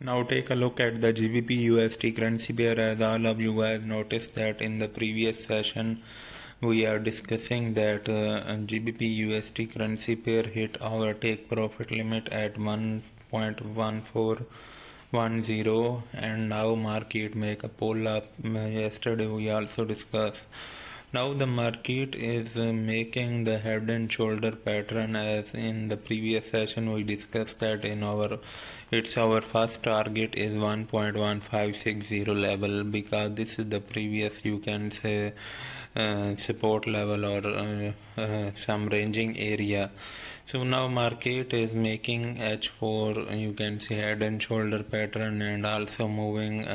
Now take a look at the GBP USD currency pair. As all of you guys noticed that in the previous session we are discussing that GBP USD currency pair hit our take profit limit at 1.1410, and now market make a pull up. Yesterday we also discussed. Now the market is making the head and shoulder pattern. As in the previous session we discussed that our first target is 1.1560 level, because this is the previous, you can say, support level or some ranging area. So now market is making H4, you can see, head and shoulder pattern, and also moving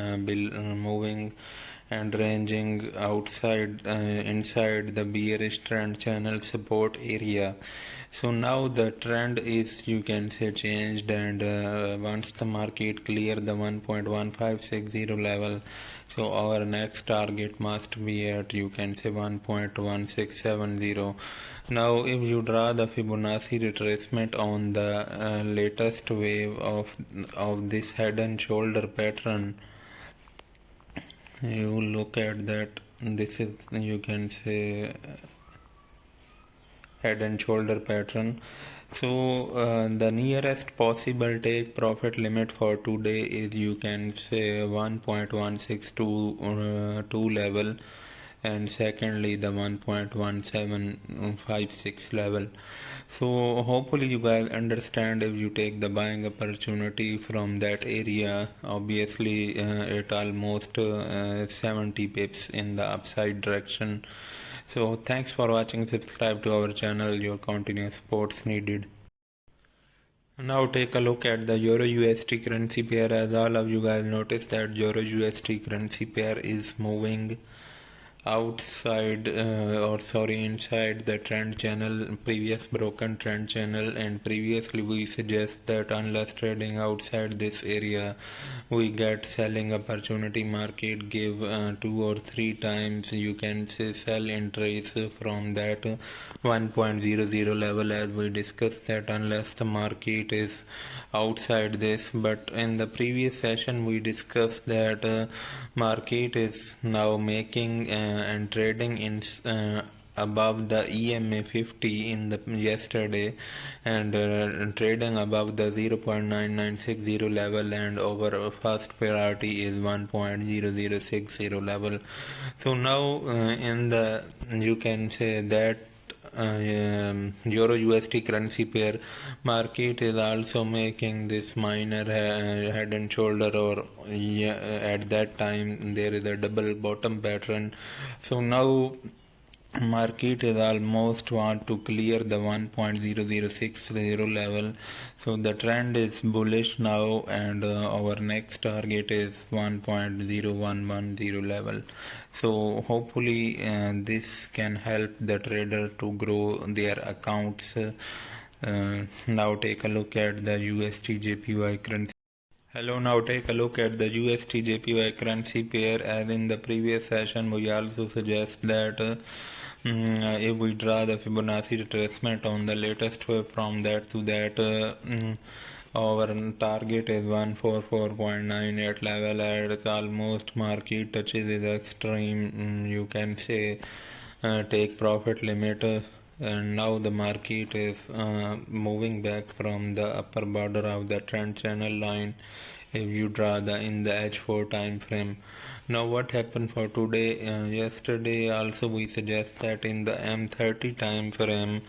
and ranging inside the bearish trend channel support area. So now the trend is, you can say, changed, and once the market clear the 1.1560 level, so our next target must be at, you can say, 1.1670. Now if you draw the Fibonacci retracement on the latest wave of this head and shoulder pattern, you look at that, this is, you can say, head and shoulder pattern. So the nearest possible take profit limit for today is, you can say, 1.1622 level, and secondly the 1.1756 level. So hopefully you guys understand. If you take the buying opportunity from that area, obviously it almost 70 pips in the upside direction. So thanks for watching. Subscribe to our channel. Your continuous support's needed. Now take a look at the Euro USD currency pair. As all of you guys noticed that Euro USD currency pair is moving inside the trend channel, previous broken trend channel, and previously we suggest that unless trading outside this area we get selling opportunity. Market give 2 or 3 times, you can say, sell entries from that 1.00 level, as we discussed that unless the market is outside this. But in the previous session we discussed that market is now making and trading in above the EMA 50 in the yesterday, and trading above the 0.9960 level, and our first priority is 1.0060 level. So now in the, you can say, that Euro USD currency pair, market is also making this minor head and shoulder, or at that time there is a double bottom pattern. So now market is almost want to clear the 1.0060 level. So the trend is bullish now, and our next target is 1.0110 level. So hopefully this can help the trader to grow their accounts. Now take a look at the USDJPY currency. Hello, now take a look at the USDJPY currency pair. As in the previous session we also suggest that if we draw the Fibonacci retracement on the latest wave from that to that, our target is 144.98 level, and it's almost market touches is extreme, you can say, take profit limit. And now the market is moving back from the upper border of the trend channel line if you draw in the H4 time frame. Now what happened for today? Yesterday also we suggest that in the M30 time frame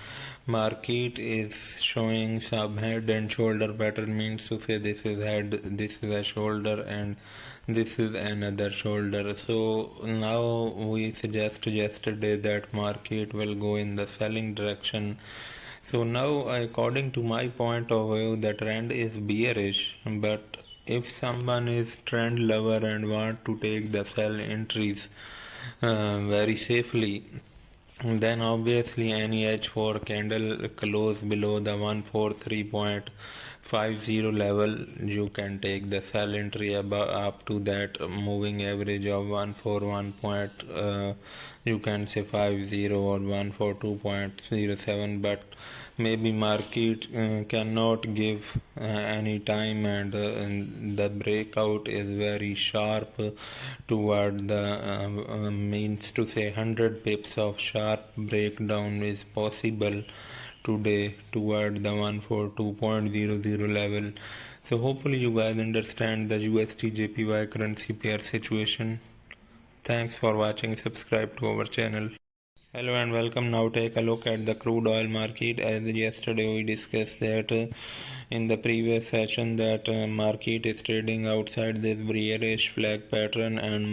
market is showing some head and shoulder pattern, means to say this is head, this is a shoulder, and this is another shoulder. So now we suggest yesterday that market will go in the selling direction. So now according to my point of view the trend is bearish, but if someone is trend lover and want to take the sell entries very safely, then obviously any H4 candle close below the 143.5 50 level, you can take the sell entry up to that moving average of 141 point, you can say 50 or 142.07, but maybe market cannot give any time, and the breakout is very sharp toward the means to say 100 pips of sharp breakdown is possible today toward the 142.00 level. So hopefully you guys understand the USDJPY currency pair situation. Thanks for watching. Subscribe to our channel. Hello and welcome. Now take a look at the crude oil market. As yesterday we discussed that in the previous session that market is trading outside this bearish flag pattern, and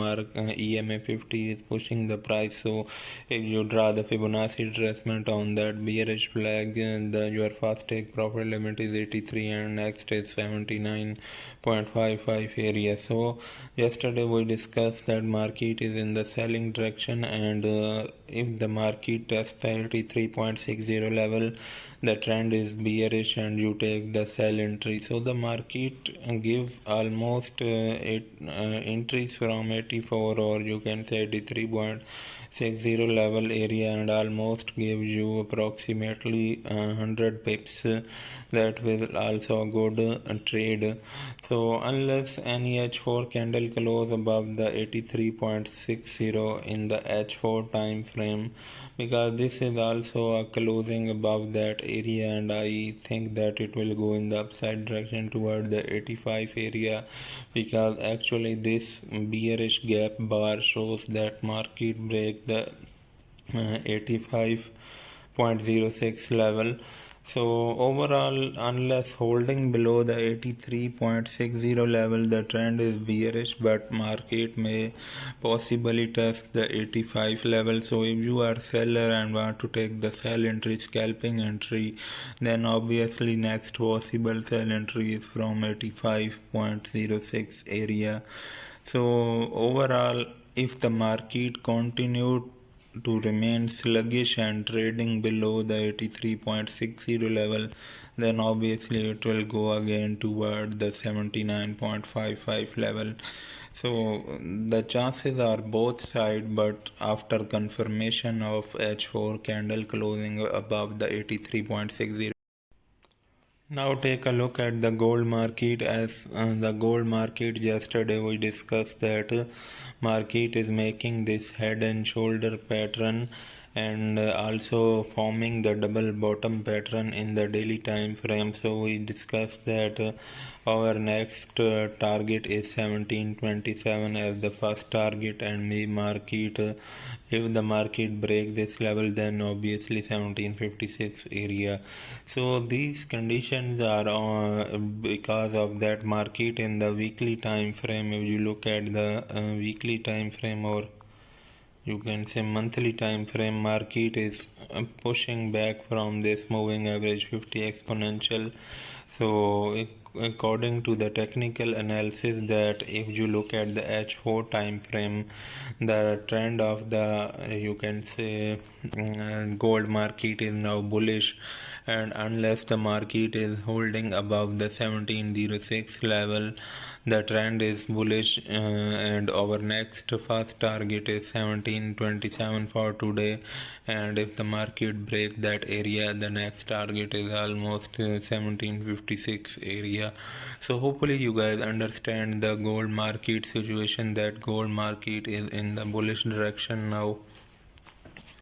EMA 50 is pushing the price. So if you draw the Fibonacci retracement on that bearish flag, your first take profit limit is 83 and next is 79.55 area. So yesterday we discussed that market is in the selling direction, and if the market tests the 83.60 level, the trend is bearish and you take the sell entry. So the market give almost entries from 84, or you can say 83.60 level area, and almost give you approximately 100 pips. That will also good trade. So unless any H4 candle close above the 83.60 in the H4 time frame, because this is also a closing above that area, and I think that it will go in the upside direction toward the 85 area, because actually this bearish gap bar shows that market break the 85.06 level. So overall, unless holding below the 83.60 level, the trend is bearish, but market may possibly test the 85 level. So if you are seller and want to take the sell entry, scalping entry, then obviously next possible sell entry is from 85.06 area. So overall, if the market continued to remain sluggish and trading below the 83.60 level, then obviously it will go again toward the 79.55 level. So the chances are both side, but after confirmation of H4 candle closing above the 83.60. Now take a look at the gold market. As the gold market, yesterday we discussed that market is making this head and shoulder pattern, and also forming the double bottom pattern in the daily time frame. So we discussed that our next target is 1727 as the first target, and the market if the market break this level, then obviously 1756 area. So these conditions are because of that market in the weekly time frame. If you look at the weekly time frame, or you can say monthly time frame, market is pushing back from this moving average 50 exponential. So according to the technical analysis, that if you look at the H4 time frame, the trend of the you can say gold market is now bullish, and unless the market is holding above the 1706 level, the trend is bullish, and our next first target is 1727 for today, and if the market break that area, the next target is almost 1756 area. So hopefully you guys understand the gold market situation, that gold market is in the bullish direction now.